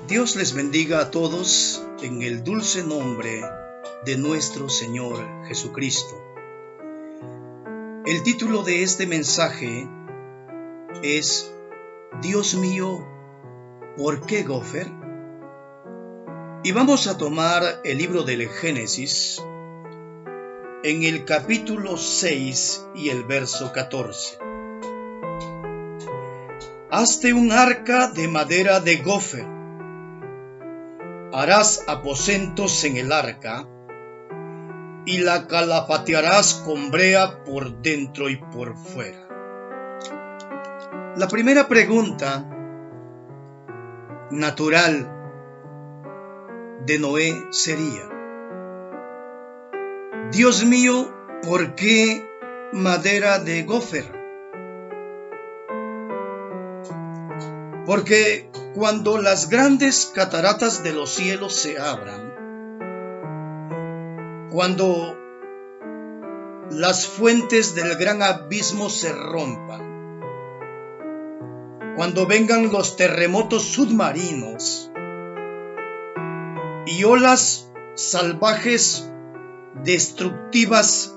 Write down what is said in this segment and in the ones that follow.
Dios les bendiga a todos en el dulce nombre de nuestro Señor Jesucristo. El título de este mensaje es Dios mío, ¿por qué Gopher? Y vamos a tomar el libro del Génesis en el capítulo 6 y el verso 14. Hazte un arca de madera de Gopher. Harás aposentos en el arca y la calafatearás con brea por dentro y por fuera. La primera pregunta natural de Noé sería: Dios mío, ¿por qué madera de Gopher? Porque cuando las grandes cataratas de los cielos se abran, cuando las fuentes del gran abismo se rompan, cuando vengan los terremotos submarinos y olas salvajes destructivas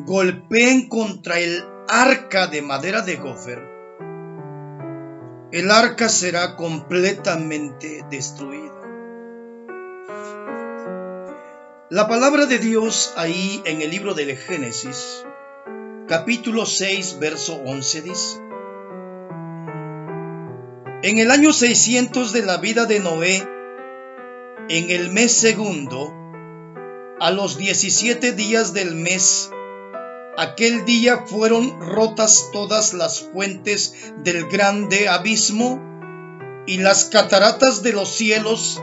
golpeen contra el arca de madera de Gopher, el arca será completamente destruida. La palabra de Dios ahí en el libro del Génesis, capítulo 6, verso 11 dice: En el año 600 de la vida de Noé, en el mes segundo, a los 17 días del mes, aquel día fueron rotas todas las fuentes del grande abismo y las cataratas de los cielos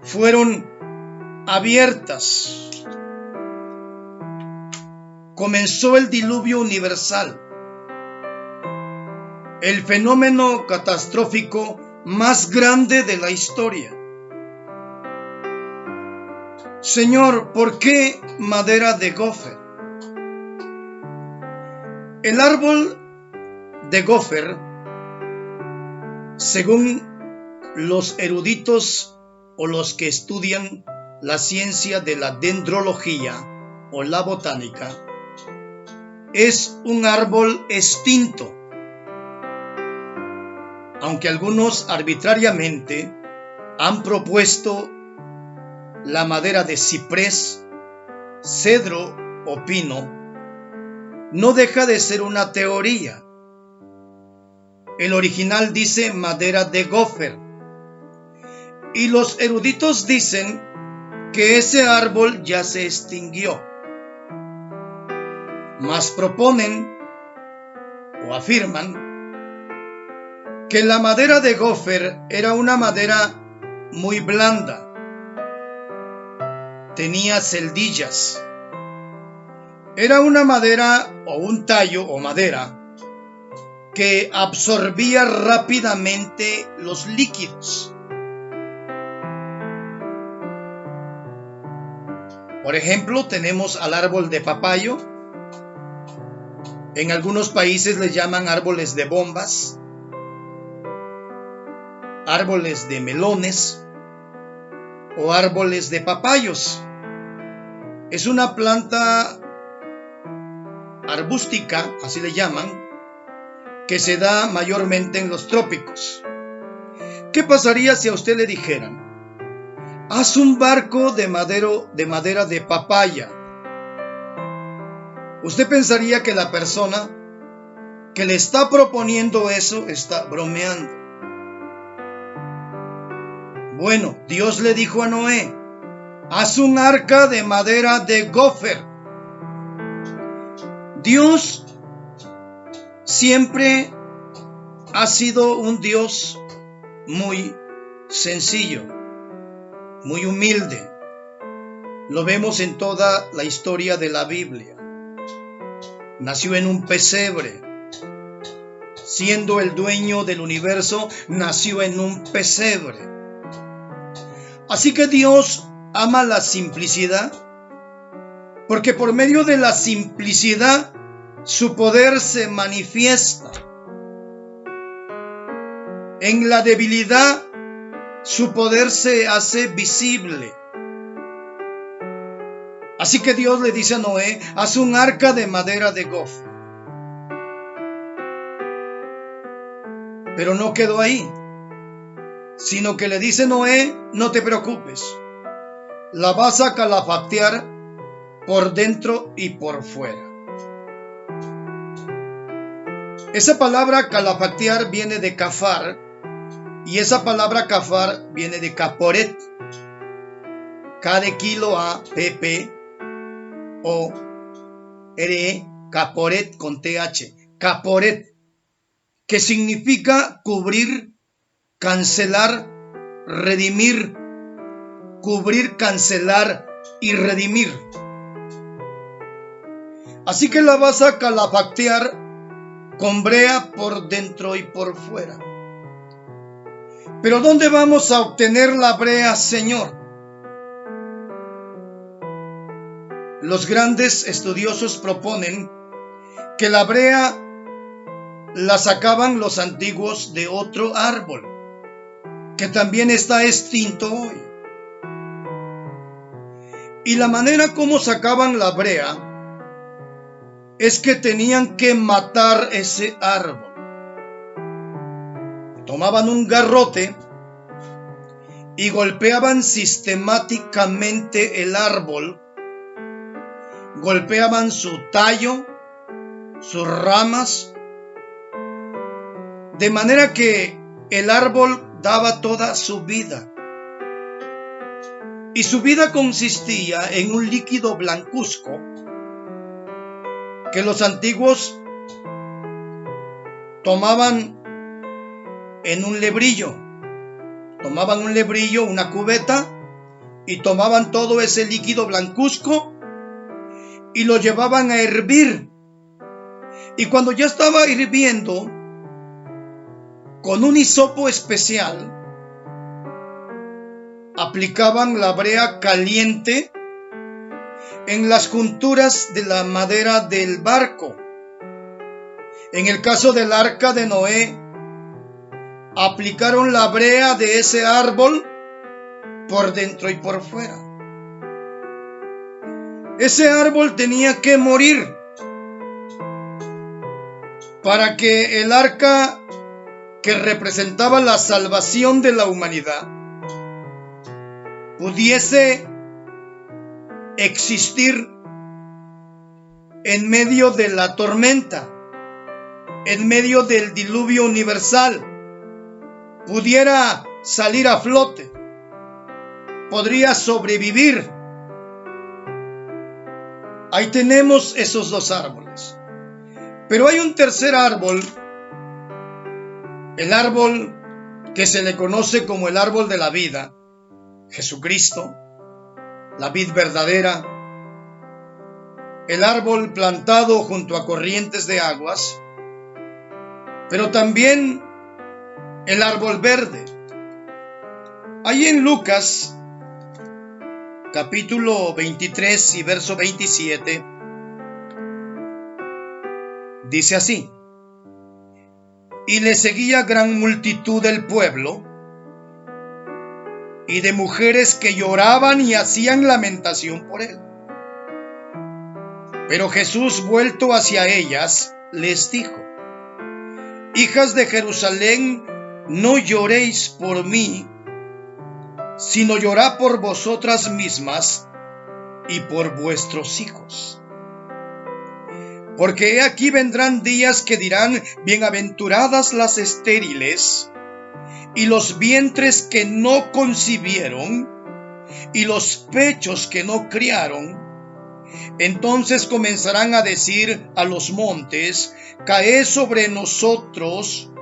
fueron abiertas. Comenzó el diluvio universal, el fenómeno catastrófico más grande de la historia. Señor, ¿por qué madera de Gopher? El árbol de Gopher, según los eruditos o los que estudian la ciencia de la dendrología o la botánica, es un árbol extinto, aunque algunos arbitrariamente han propuesto la madera de ciprés, cedro o pino. No deja de ser una teoría. El original dice madera de Gopher, y los eruditos dicen que ese árbol ya se extinguió. Mas proponen o afirman que la madera de Gopher era una madera muy blanda, tenía celdillas. Era una madera o un tallo o madera que absorbía rápidamente los líquidos. Por ejemplo, tenemos al árbol de papayo. En algunos países le llaman árboles de bombas, árboles de melones o árboles de papayos. Es una planta arbústica, así le llaman, que se da mayormente en los trópicos. ¿Qué pasaría si a usted le dijeran: haz un barco de madera de papaya? Usted pensaría que la persona que le está proponiendo eso está bromeando. Bueno, Dios le dijo a Noé: haz un arca de madera de Gopher. Dios siempre ha sido un Dios muy sencillo, muy humilde. Lo vemos en toda la historia de la Biblia. Nació en un pesebre. Siendo el dueño del universo, nació en un pesebre. Así que Dios ama la simplicidad, porque por medio de la simplicidad su poder se manifiesta. En la debilidad su poder se hace visible. Así que Dios le dice a Noé: haz un arca de madera de gofre. Pero no quedó ahí, sino que le dice Noé: no te preocupes, la vas a calafactear por dentro y por fuera. Esa palabra calafactear viene de cafar, y esa palabra cafar viene de caporet. K de kilo A, P, P, O, R, E, caporet con TH. Caporet, que significa cubrir, cancelar, redimir. Cubrir, cancelar y redimir. Así que la vas a calafactear con brea por dentro y por fuera. Pero ¿dónde vamos a obtener la brea, Señor? Los grandes estudiosos proponen que la brea la sacaban los antiguos de otro árbol, que también está extinto hoy. Y la manera como sacaban la brea es que tenían que matar ese árbol. Tomaban un garrote y golpeaban sistemáticamente el árbol. Golpeaban su tallo, sus ramas, de manera que el árbol daba toda su vida. Y su vida consistía en un líquido blancuzco que los antiguos tomaban en un lebrillo. Tomaban un lebrillo, una cubeta, y tomaban todo ese líquido blancuzco y lo llevaban a hervir. Y cuando ya estaba hirviendo, con un hisopo especial, aplicaban la brea caliente en las junturas de la madera del barco. En el caso del arca de Noé, aplicaron la brea de ese árbol por dentro y por fuera. Ese árbol tenía que morir para que el arca, que representaba la salvación de la humanidad, pudiese existir en medio de la tormenta, en medio del diluvio universal, pudiera salir a flote, podría sobrevivir. Ahí tenemos esos dos árboles. Pero hay un tercer árbol, el árbol que se le conoce como el árbol de la vida, Jesucristo, la vid verdadera, el árbol plantado junto a corrientes de aguas, pero también el árbol verde. Ahí en Lucas, capítulo 23 y verso 27, dice así: y le seguía gran multitud del pueblo y de mujeres que lloraban y hacían lamentación por él. Pero Jesús, vuelto hacia ellas, les dijo: hijas de Jerusalén, no lloréis por mí, sino llorad por vosotras mismas y por vuestros hijos. Porque he aquí vendrán días que dirán: bienaventuradas las estériles, y los vientres que no concibieron, y los pechos que no criaron. Entonces comenzarán a decir a los montes: caed sobre nosotros,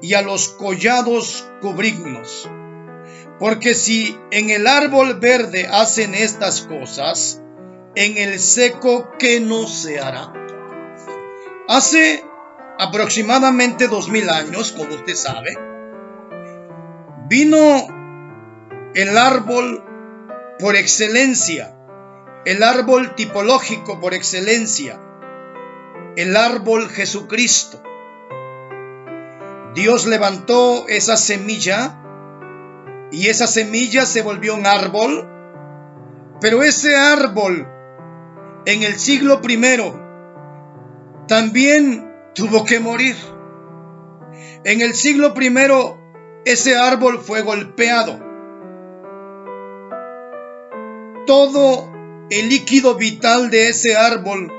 y a los collados cubridnos. Porque si en el árbol verde hacen estas cosas, en el seco, ¿qué no se hará? Hace aproximadamente 2000 años, como usted sabe, vino el árbol por excelencia, el árbol tipológico por excelencia, el árbol Jesucristo. Dios levantó esa semilla y esa semilla se volvió un árbol, pero ese árbol en el siglo I también tuvo que morir. En el siglo I ese árbol fue golpeado. Todo el líquido vital de ese árbol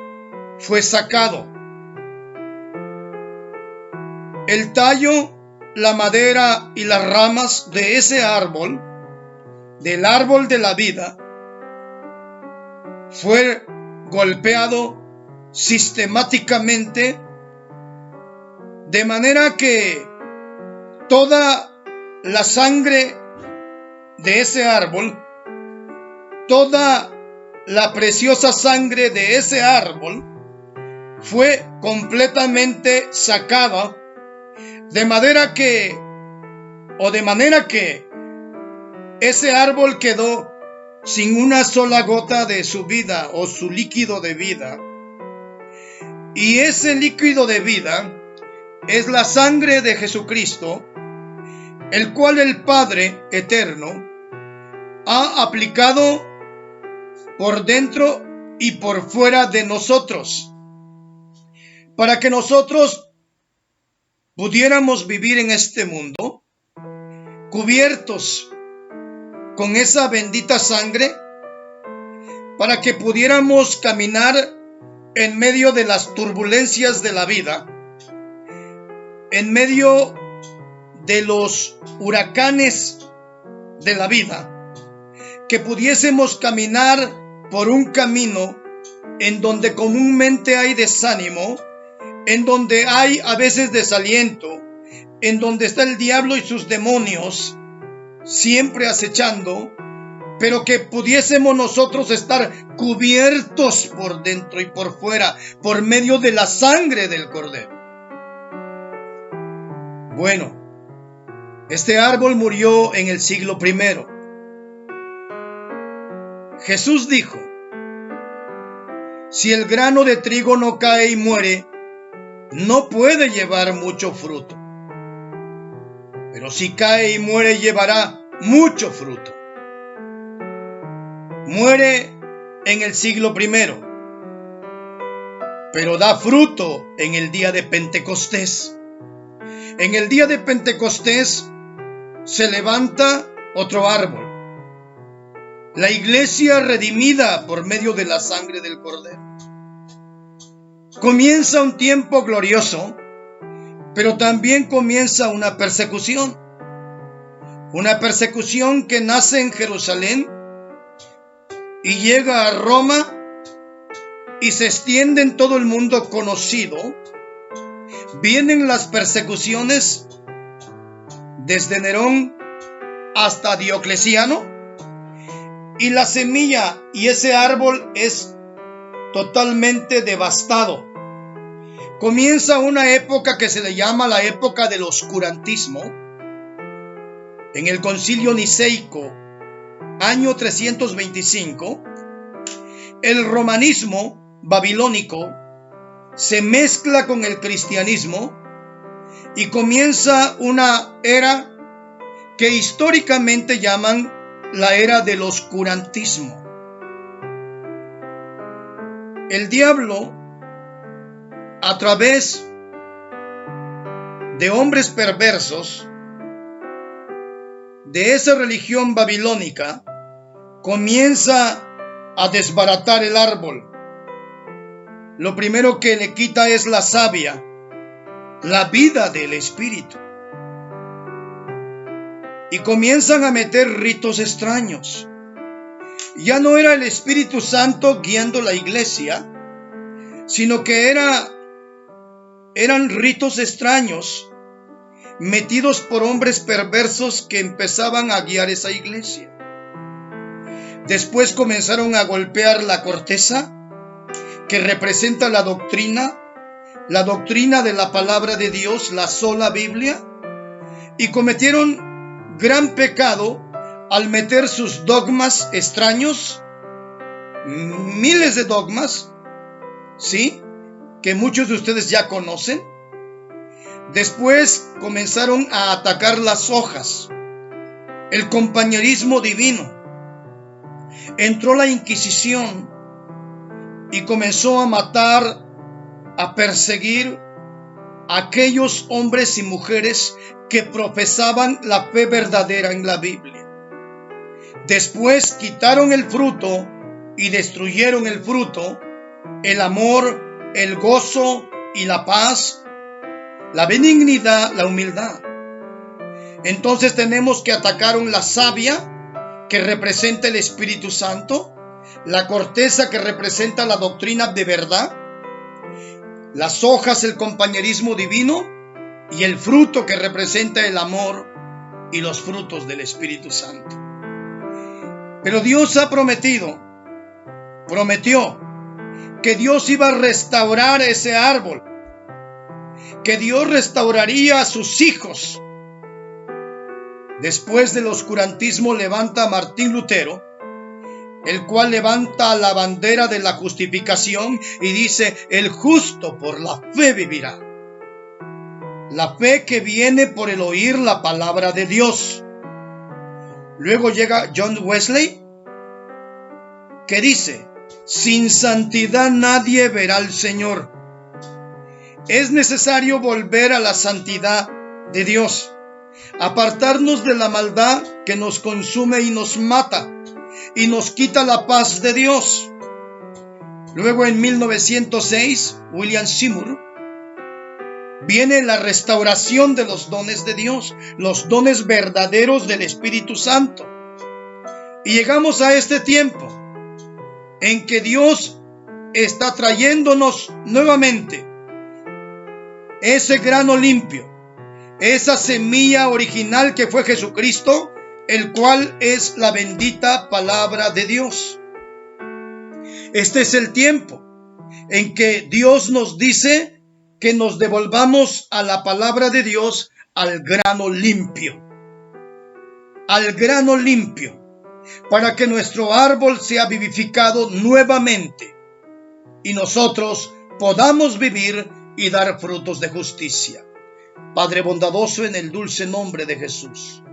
fue sacado. El tallo, la madera y las ramas de ese árbol, del árbol de la vida, fue golpeado sistemáticamente, de manera que toda la sangre de ese árbol, toda la preciosa sangre de ese árbol fue completamente sacada, de manera que ese árbol quedó sin una sola gota de su vida o su líquido de vida. Y ese líquido de vida es la sangre de Jesucristo, el cual el Padre eterno ha aplicado por dentro y por fuera de nosotros, para que nosotros pudiéramos vivir en este mundo cubiertos con esa bendita sangre, para que pudiéramos caminar en medio de las turbulencias de la vida, en medio de los huracanes de la vida, que pudiésemos caminar por un camino en donde comúnmente hay desánimo, en donde hay a veces desaliento, en donde está el diablo y sus demonios siempre acechando, pero que pudiésemos nosotros estar cubiertos por dentro y por fuera por medio de la sangre del Cordero. Bueno, este árbol murió en el siglo I. Jesús dijo: si el grano de trigo no cae y muere, no puede llevar mucho fruto. Pero si cae y muere, llevará mucho fruto. Muere en el siglo I, pero da fruto en el día de Pentecostés. En el día de Pentecostés se levanta otro árbol, la iglesia redimida por medio de la sangre del Cordero. Comienza un tiempo glorioso, pero también comienza una persecución que nace en Jerusalén y llega a Roma y se extiende en todo el mundo conocido. Vienen las persecuciones desde Nerón hasta Diocleciano, y la semilla y ese árbol es totalmente devastado. Comienza una época que se le llama la época del oscurantismo. En el Concilio Niceico, año 325, el romanismo babilónico se mezcla con el cristianismo y comienza una era que históricamente llaman la era del oscurantismo. El diablo, a través de hombres perversos de esa religión babilónica, comienza a desbaratar el árbol. Lo primero que le quita es la savia, la vida del espíritu. Y comienzan a meter ritos extraños. Ya no era el Espíritu Santo guiando la iglesia, sino que eran ritos extraños metidos por hombres perversos que empezaban a guiar esa iglesia. Después comenzaron a golpear la corteza, que representa la doctrina de la palabra de Dios, la sola Biblia, y cometieron gran pecado al meter sus dogmas extraños, miles de dogmas, ¿sí?, que muchos de ustedes ya conocen. Después comenzaron a atacar las hojas, el compañerismo divino. Entró la Inquisición y comenzó a matar, a perseguir a aquellos hombres y mujeres que profesaban la fe verdadera en la Biblia. Después quitaron el fruto y destruyeron el fruto, el amor, el gozo y la paz, la benignidad, la humildad. Entonces tenemos que atacaron la savia, que representa el Espíritu Santo, la corteza, que representa la doctrina de verdad, las hojas, el compañerismo divino, y el fruto, que representa el amor y los frutos del Espíritu Santo. Pero Dios ha prometió que Dios iba a restaurar ese árbol, que Dios restauraría a sus hijos. Después del oscurantismo levanta a Martín Lutero, el cual levanta la bandera de la justificación y dice: el justo por la fe vivirá. La fe que viene por el oír la palabra de Dios. Luego llega John Wesley, que dice: sin santidad nadie verá al Señor. Es necesario volver a la santidad de Dios, apartarnos de la maldad que nos consume y nos mata y nos quita la paz de Dios. Luego, en 1906, William Seymour, viene la restauración de los dones de Dios, los dones verdaderos del Espíritu Santo. Y llegamos a este tiempo en que Dios está trayéndonos nuevamente ese grano limpio, esa semilla original que fue Jesucristo, el cual es la bendita palabra de Dios. Este es el tiempo en que Dios nos dice que nos devolvamos a la palabra de Dios, al grano limpio, para que nuestro árbol sea vivificado nuevamente y nosotros podamos vivir y dar frutos de justicia. Padre bondadoso, en el dulce nombre de Jesús,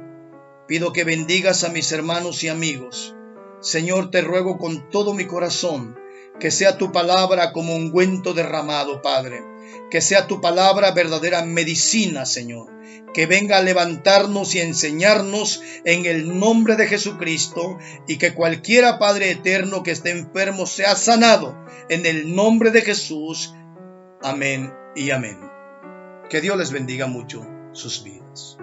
pido que bendigas a mis hermanos y amigos. Señor, te ruego con todo mi corazón que sea tu palabra como ungüento derramado, Padre. Que sea tu palabra verdadera medicina, Señor. Que venga a levantarnos y enseñarnos en el nombre de Jesucristo, y que cualquiera, Padre eterno, que esté enfermo sea sanado en el nombre de Jesús. Amén y amén. Que Dios les bendiga mucho sus vidas.